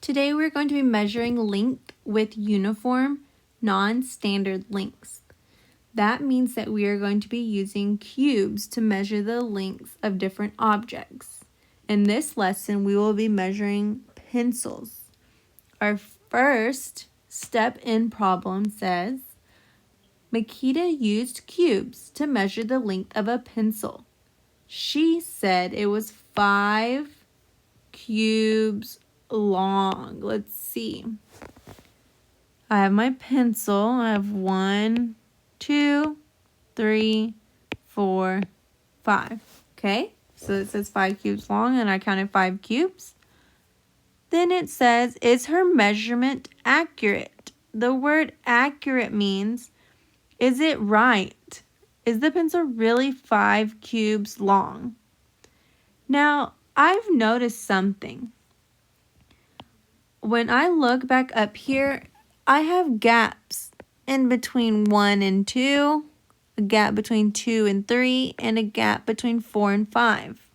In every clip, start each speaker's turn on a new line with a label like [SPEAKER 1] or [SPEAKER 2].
[SPEAKER 1] Today we're going to be measuring length with uniform, non-standard lengths. That means that we are going to be using cubes to measure the lengths of different objects. In this lesson, we will be measuring pencils. Our first step in problem says, Makita used cubes to measure the length of a pencil. She said it was 5 cubes long. Let's see. I have my pencil. I have 1, 2, 3, 4, 5. Okay, so it says 5 cubes long and I counted 5 cubes. Then it says, is her measurement accurate? The word accurate means, is it right? Is the pencil really 5 cubes long? Now, I've noticed something. When I look back up here, I have gaps in between 1 and 2, a gap between 2 and 3, and a gap between 4 and 5.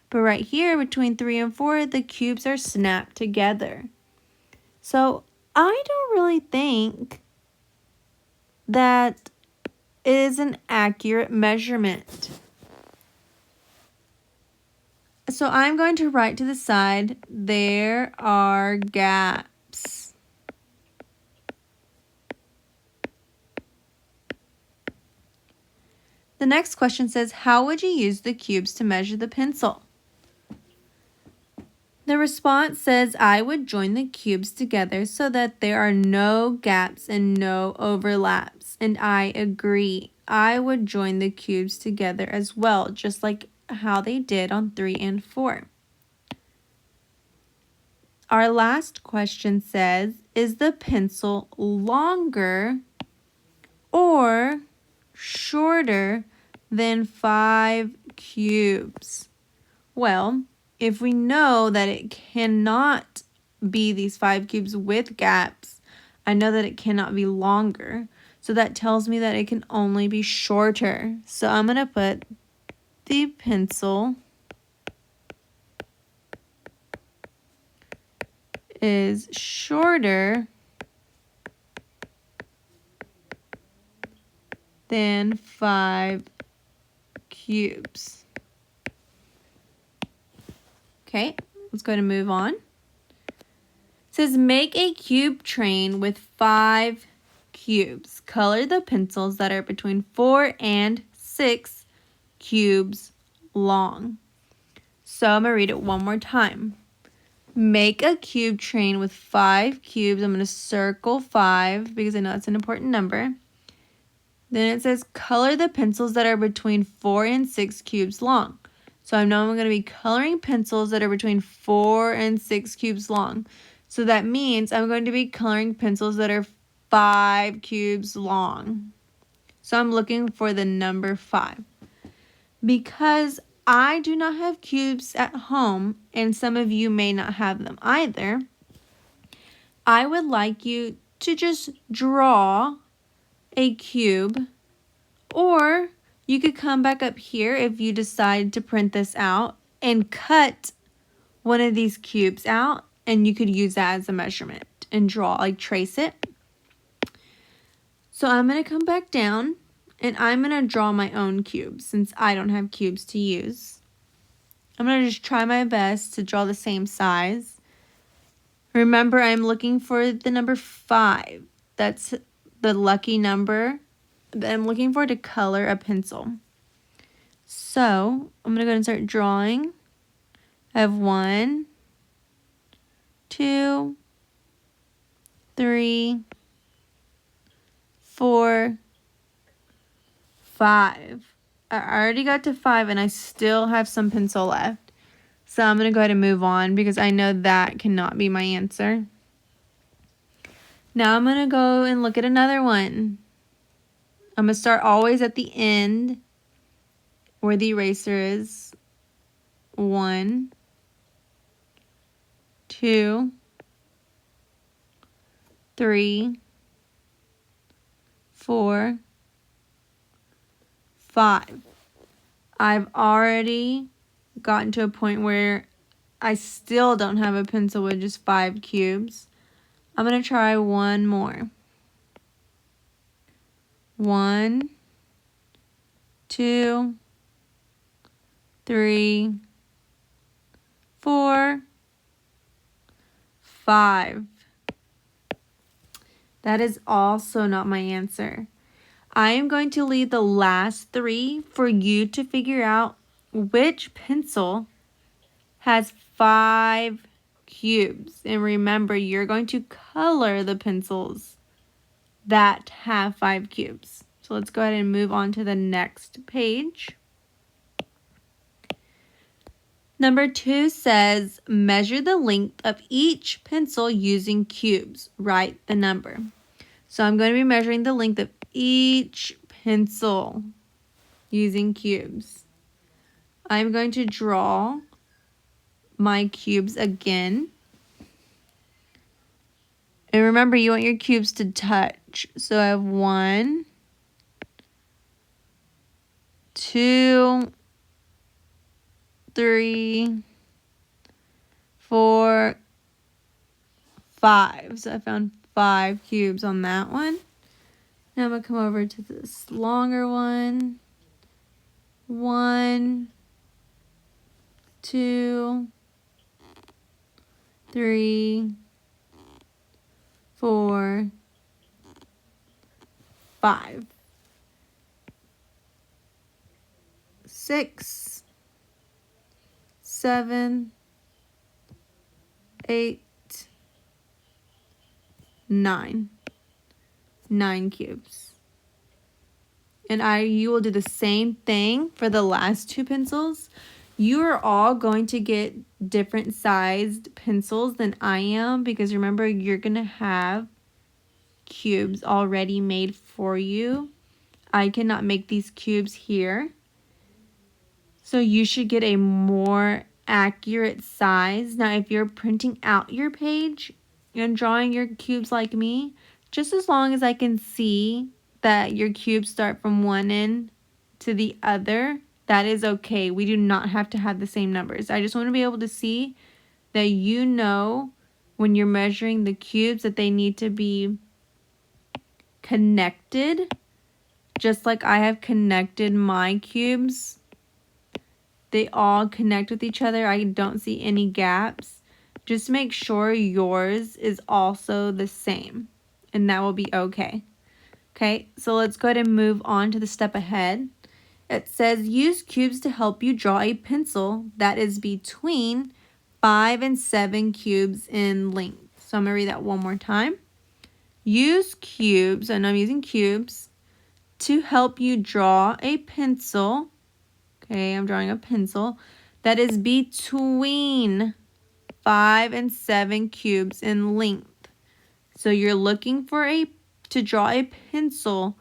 [SPEAKER 1] But right here, between 3 and 4, the cubes are snapped together. So I don't really think that is an accurate measurement. So I'm going to write to the side, there are gaps. The next question says, how would you use the cubes to measure the pencil? The response says, I would join the cubes together so that there are no gaps and no overlaps. And I agree. I would join the cubes together as well, just like how they did on 3 and 4. Our last question says, is the pencil longer or shorter than 5 cubes? Well, if we know that it cannot be these 5 cubes with gaps, I know that it cannot be longer. So that tells me that it can only be shorter. So I'm going to put the pencil is shorter than 5 cubes. Okay, let's go ahead and move on. It says, make a cube train with 5 cubes. Color the pencils that are between 4 and 6 cubes long. So I'm going to read it one more time. Make a cube train with 5 cubes. I'm going to circle 5 because I know that's an important number. Then it says, color the pencils that are between 4 and 6 cubes long. So I know I'm going to be coloring pencils that are between 4 and 6 cubes long. So that means I'm going to be coloring pencils that are 5 cubes long. So I'm looking for the number 5. Because I do not have cubes at home, and some of you may not have them either, I would like you to just draw a cube, or you could come back up here if you decide to print this out and cut one of these cubes out, and you could use that as a measurement and draw, like trace it. So I'm going to come back down and I'm going to draw my own cubes since I don't have cubes to use. I'm going to just try my best to draw the same size. Remember, I'm looking for the number 5. That's the lucky number that I'm looking for to color a pencil. So I'm going to go and start drawing. I have 1, 2, 3, 4, 5. I already got to 5 and I still have some pencil left. So I'm going to go ahead and move on because I know that cannot be my answer. Now I'm going to go and look at another one. I'm going to start always at the end where the eraser is. 1, 2, 3, 4, 5. I've already gotten to a point where I still don't have a pencil with just 5 cubes. I'm going to try one more. 1, 2, 3, 4, 5. That is also not my answer. I am going to leave the last 3 for you to figure out which pencil has 5 cubes. And remember, you're going to color the pencils that have 5 cubes. So let's go ahead and move on to the next page. Number 2 says, measure the length of each pencil using cubes. Write the number. So I'm going to be measuring the length of each pencil using cubes. I'm going to draw my cubes again. And remember, you want your cubes to touch. So I have 1, 2, 3, 4, 5. So I found 5 cubes on that one. Now I'm going to come over to this longer one. 1, 2, 3, 4, 5. 6, 7, 8, 9. 9 cubes. And you will do the same thing for the last 2 pencils. You are all going to get different sized pencils than I am, because remember, you're going to have cubes already made for you. I cannot make these cubes here. So you should get a more accurate size. Now, if you're printing out your page and drawing your cubes like me, just as long as I can see that your cubes start from one end to the other, that is okay. We do not have to have the same numbers. I just want to be able to see that you know when you're measuring the cubes that they need to be connected, just like I have connected my cubes. They all connect with each other. I don't see any gaps. Just make sure yours is also the same, and that will be okay. Okay, so let's go ahead and move on to the step ahead. It says, use cubes to help you draw a pencil that is between 5 and 7 cubes in length. So I'm going to read that one more time. Use cubes, and I'm using cubes, to help you draw a pencil. Okay, I'm drawing a pencil that is between 5 and 7 cubes in length. So you're looking for to draw a pencil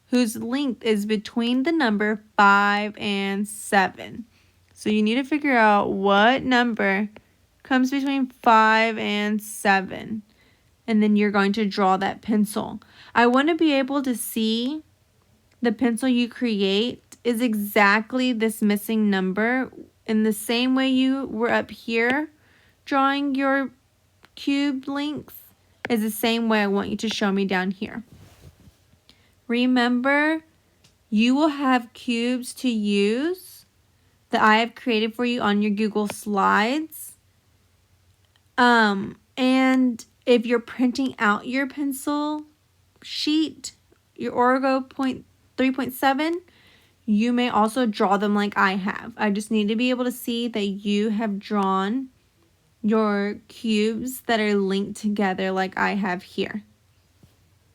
[SPEAKER 1] whose length is between the number 5 and 7. So you need to figure out what number comes between 5 and 7. And then you're going to draw that pencil. I want to be able to see the pencil you create is exactly this missing number. In the same way you were up here drawing your cube length is the same way I want you to show me down here. Remember, you will have cubes to use that I have created for you on your Google Slides. And if you're printing out your pencil sheet, your Origo 3.7, you may also draw them like I have. I just need to be able to see that you have drawn your cubes that are linked together like I have here.